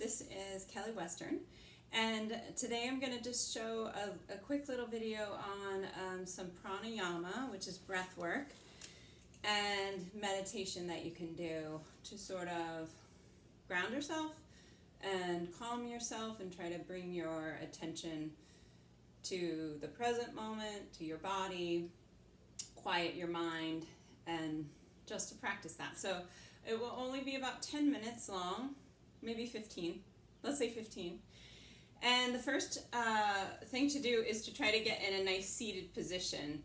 this is Kelly Western, and today I'm going to just show a quick little video on some pranayama, which is breath work, and meditation that you can do to sort of ground yourself and calm yourself and try to bring your attention to the present moment, to your body, quiet your mind, and just to practice that. So it will only be about 10 minutes long, maybe 15, let's say 15. And the first thing to do is to try to get in a nice seated position,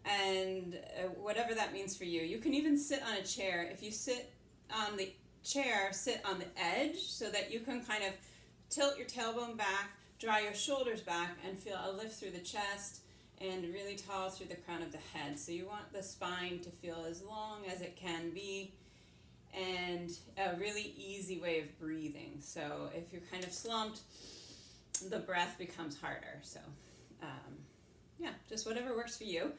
and whatever that means for you. You can even sit on a chair. If you sit on the chair, sit on the edge so that you can kind of tilt your tailbone back, draw your shoulders back, and feel a lift through the chest and really tall through the crown of the head. So you want the spine to feel as long as it can be, and a really easy way of breathing. So if you're kind of slumped, the breath becomes harder. So yeah, just whatever works for you.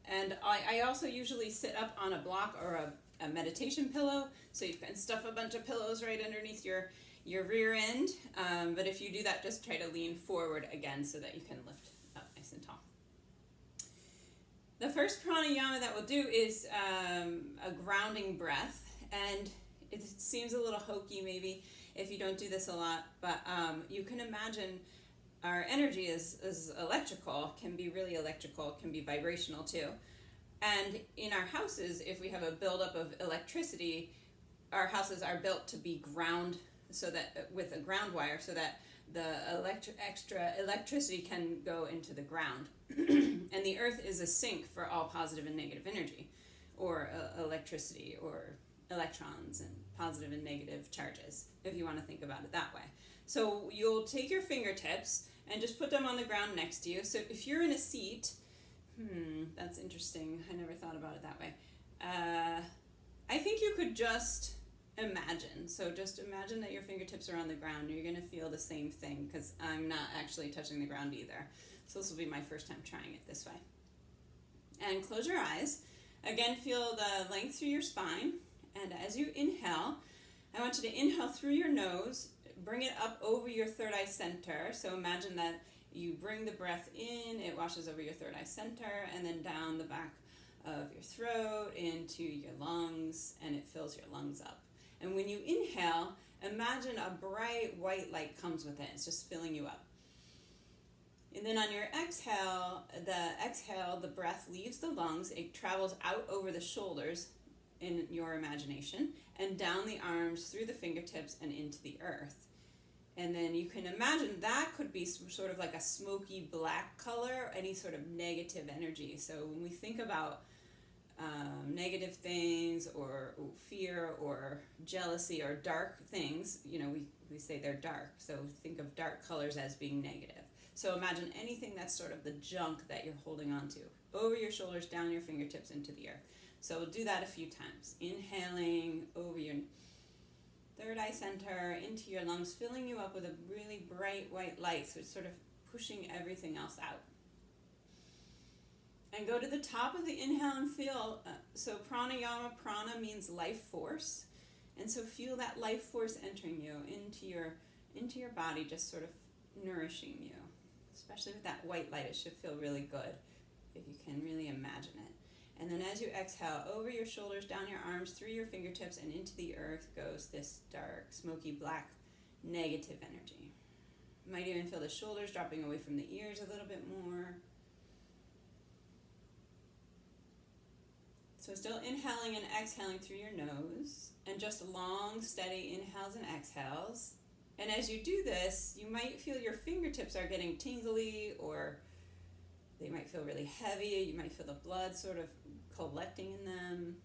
And I also usually sit up on a block or a meditation pillow, so you can stuff a bunch of pillows right underneath your rear end. But if you do that, just try to lean forward again so that you can lift up nice and tall. The first pranayama that we'll do is a grounding breath, and it seems a little hokey maybe if you don't do this a lot, but you can imagine our energy is electrical, can be really electrical, can be vibrational too. And in our houses, if we have a buildup of electricity, our houses are built to be ground, so that with a ground wire, so that the extra electricity can go into the ground. And the earth is a sink for all positive and negative energy, or electricity, or electrons and positive and negative charges, if you want to think about it that way. So you'll take your fingertips and just put them on the ground next to you. So if you're in a seat, that's interesting. I never thought about it that way. I think you could just imagine. So just imagine that your fingertips are on the ground. You're going to feel the same thing, because I'm not actually touching the ground either. So this will be my first time trying it this way. And close your eyes. Again, feel the length through your spine. And as you inhale, I want you to inhale through your nose, bring it up over your third eye center. So imagine that you bring the breath in, it washes over your third eye center, and then down the back of your throat into your lungs, and it fills your lungs up. And when you inhale, imagine a bright white light comes with it. It's just filling you up. And then on your exhale, the breath leaves the lungs. It travels out over the shoulders in your imagination, and down the arms, through the fingertips, and into the earth. And then you can imagine that could be sort of like a smoky black color, any sort of negative energy. So when we think about negative things, or fear, or jealousy, or dark things, we say they're dark. So think of dark colors as being negative. So imagine anything that's sort of the junk that you're holding on to, over your shoulders, down your fingertips, into the earth. So we'll do that a few times. Inhaling over your third eye center, into your lungs, filling you up with a really bright white light, so it's sort of pushing everything else out. And go to the top of the inhale and feel, so pranayama, prana means life force, and so feel that life force entering you into your body, just sort of nourishing you. Especially with that white light, it should feel really good if you can really imagine it. And then as you exhale, over your shoulders, down your arms, through your fingertips, and into the earth goes this dark, smoky black, negative energy. You might even feel the shoulders dropping away from the ears a little bit more. So still inhaling and exhaling through your nose, and just long, steady inhales and exhales. And as you do this, you might feel your fingertips are getting tingly, or they might feel really heavy. You might feel the blood sort of collecting in them.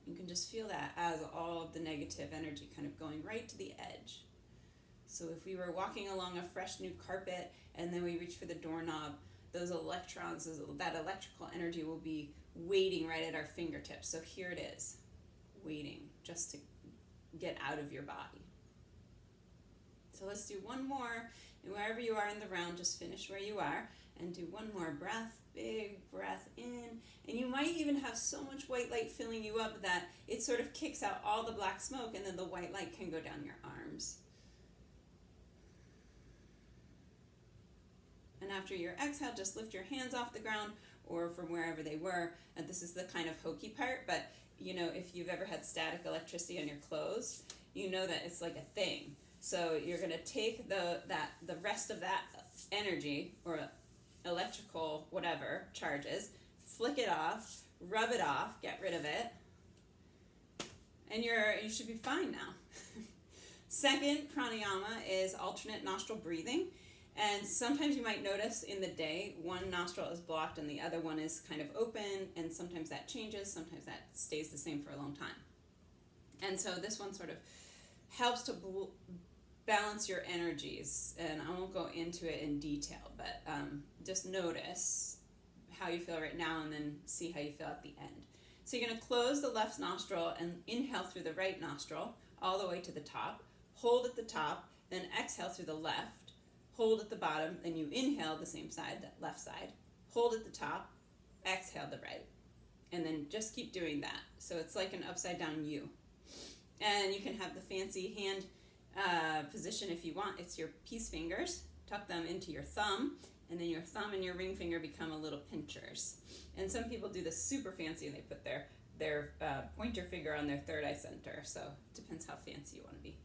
You can just feel that as all of the negative energy kind of going right to the edge. So if we were walking along a fresh new carpet and then we reach for the doorknob, those electrons, that electrical energy will be waiting right at our fingertips. So here it is, waiting just to get out of your body. So let's do one more, and wherever you are in the round, just finish where you are, and do one more breath, big breath in, and you might even have so much white light filling you up that it sort of kicks out all the black smoke, and then the white light can go down your arms. And after your exhale, just lift your hands off the ground or from wherever they were. And this is the kind of hokey part, but you know, if you've ever had static electricity on your clothes, you know that it's like a thing. So you're going to take the rest of that energy or electrical whatever charges, flick it off, rub it off, get rid of it, and you should be fine now. Second pranayama is alternate nostril breathing. And sometimes you might notice in the day one nostril is blocked and the other one is kind of open, and sometimes that changes, sometimes that stays the same for a long time. And so this one sort of helps to balance your energies, and I won't go into it in detail, but just notice how you feel right now and then see how you feel at the end. So you're going to close the left nostril and inhale through the right nostril all the way to the top, hold at the top, then exhale through the left, hold at the bottom, then you inhale the same side, that left side, position at the top, exhale the right, and then just keep doing that. So it's like an upside down U. And you can have the fancy hand position if you want. It's your peace fingers, tuck them into your thumb, and then your thumb and your ring finger become a little pinchers. And some people do this super fancy and they put their pointer finger on their third eye center, so it depends how fancy you want to be.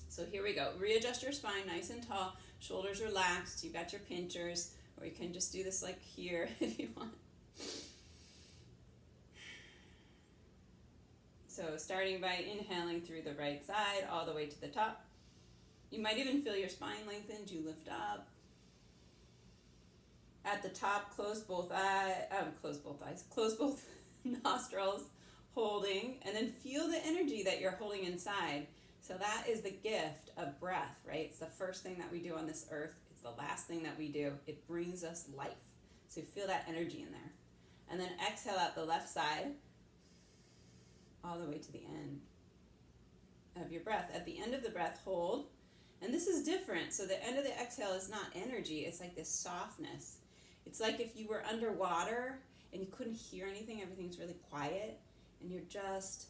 So here we go. Readjust your spine nice and tall, shoulders relaxed, you got your pinchers, or you can just do this like here if you want. So starting by inhaling through the right side all the way to the top. You might even feel your spine lengthened, you lift up. At the top, close both nostrils, holding, and then feel the energy that you're holding inside. So that is the gift of breath, right? It's the first thing that we do on this earth. It's the last thing that we do. It brings us life. So feel that energy in there. And then exhale out the left side all the way to the end of your breath. At the end of the breath, hold. And this is different. So the end of the exhale is not energy. It's like this softness. It's like if you were underwater and you couldn't hear anything, everything's really quiet, and you're just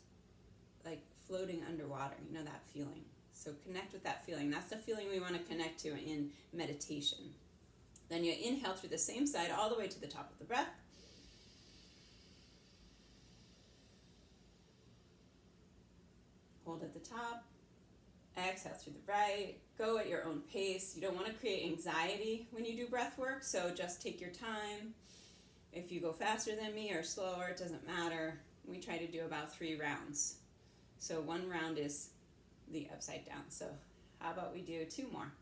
like floating underwater. You know that feeling. So connect with that feeling. That's the feeling we want to connect to in meditation. Then you inhale through the same side all the way to the top of the breath. Hold at the top. Exhale through the right. Go at your own pace. You don't want to create anxiety when you do breath work, so just take your time. If you go faster than me or slower, it doesn't matter. We try to do about 3 rounds. So 1 round is the upside down. So how about we do 2 more?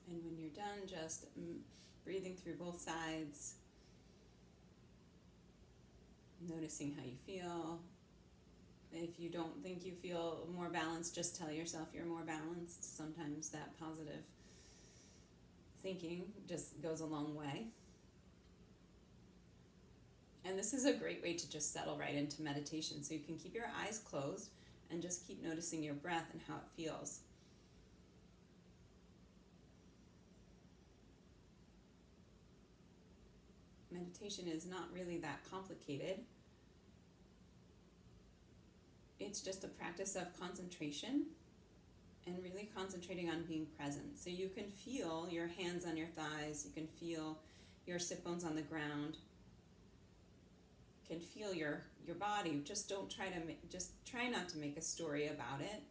And when you're done, just breathing through both sides, noticing how you feel. If you don't think you feel more balanced, just tell yourself you're more balanced. Sometimes that positive thinking just goes a long way. And this is a great way to just settle right into meditation. So you can keep your eyes closed and just keep noticing your breath and how it feels. Meditation is not really that complicated. It's just a practice of concentration and really concentrating on being present. So you can feel your hands on your thighs, you can feel your sit bones on the ground, you can feel your body. Just try not to make a story about it.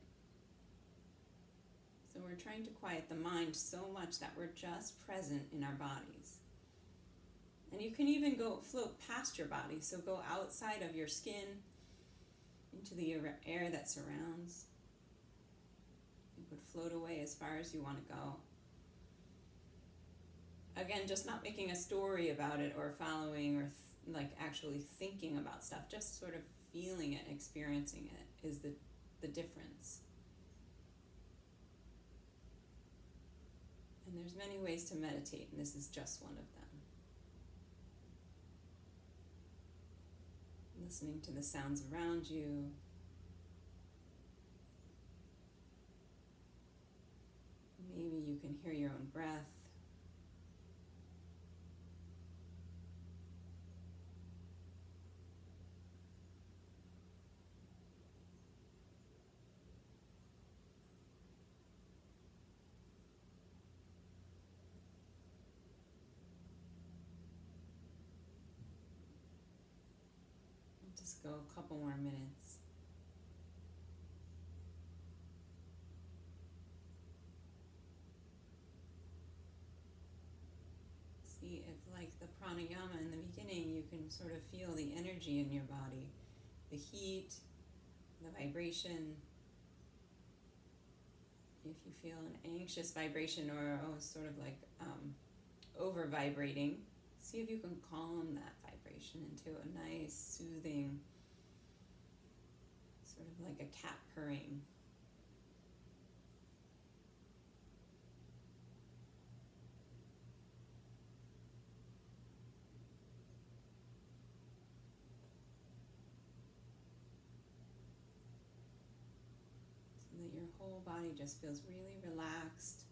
So we're trying to quiet the mind so much that we're just present in our bodies. And you can even go float past your body, so go outside of your skin into the air that surrounds. You could float away as far as you want to go. Again, just not making a story about it or following or like actually thinking about stuff, just sort of feeling it, experiencing it is the difference. And there's many ways to meditate, and this is just one of them. Listening to the sounds around you. Maybe you can hear your own breath. Just go a couple more minutes. See if, like the pranayama in the beginning, you can sort of feel the energy in your body, the heat, the vibration. If you feel an anxious vibration or sort of like over vibrating, see if you can calm that vibration into a nice, soothing, sort of like a cat purring. So that your whole body just feels really relaxed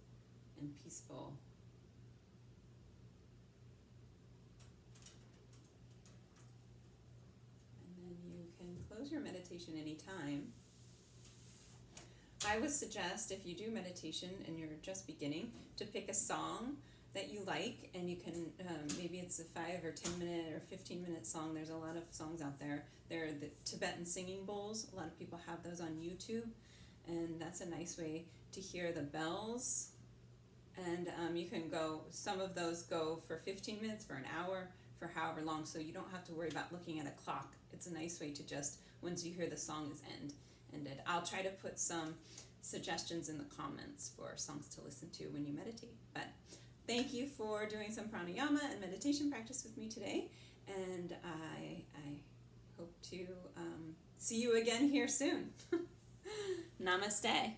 and peaceful. Close your meditation anytime. I would suggest, if you do meditation and you're just beginning, to pick a song that you like, and you can, maybe it's a 5 or 10 minute or 15-minute song. There's a lot of songs out there. There are the Tibetan singing bowls. A lot of people have those on YouTube, and that's a nice way to hear the bells. And you can go, some of those go for 15 minutes, for an hour, for however long, so you don't have to worry about looking at a clock. It's a nice way to just, once you hear the song is ended. I'll try to put some suggestions in the comments for songs to listen to when you meditate. But thank you for doing some pranayama and meditation practice with me today, and I hope to see you again here soon. Namaste.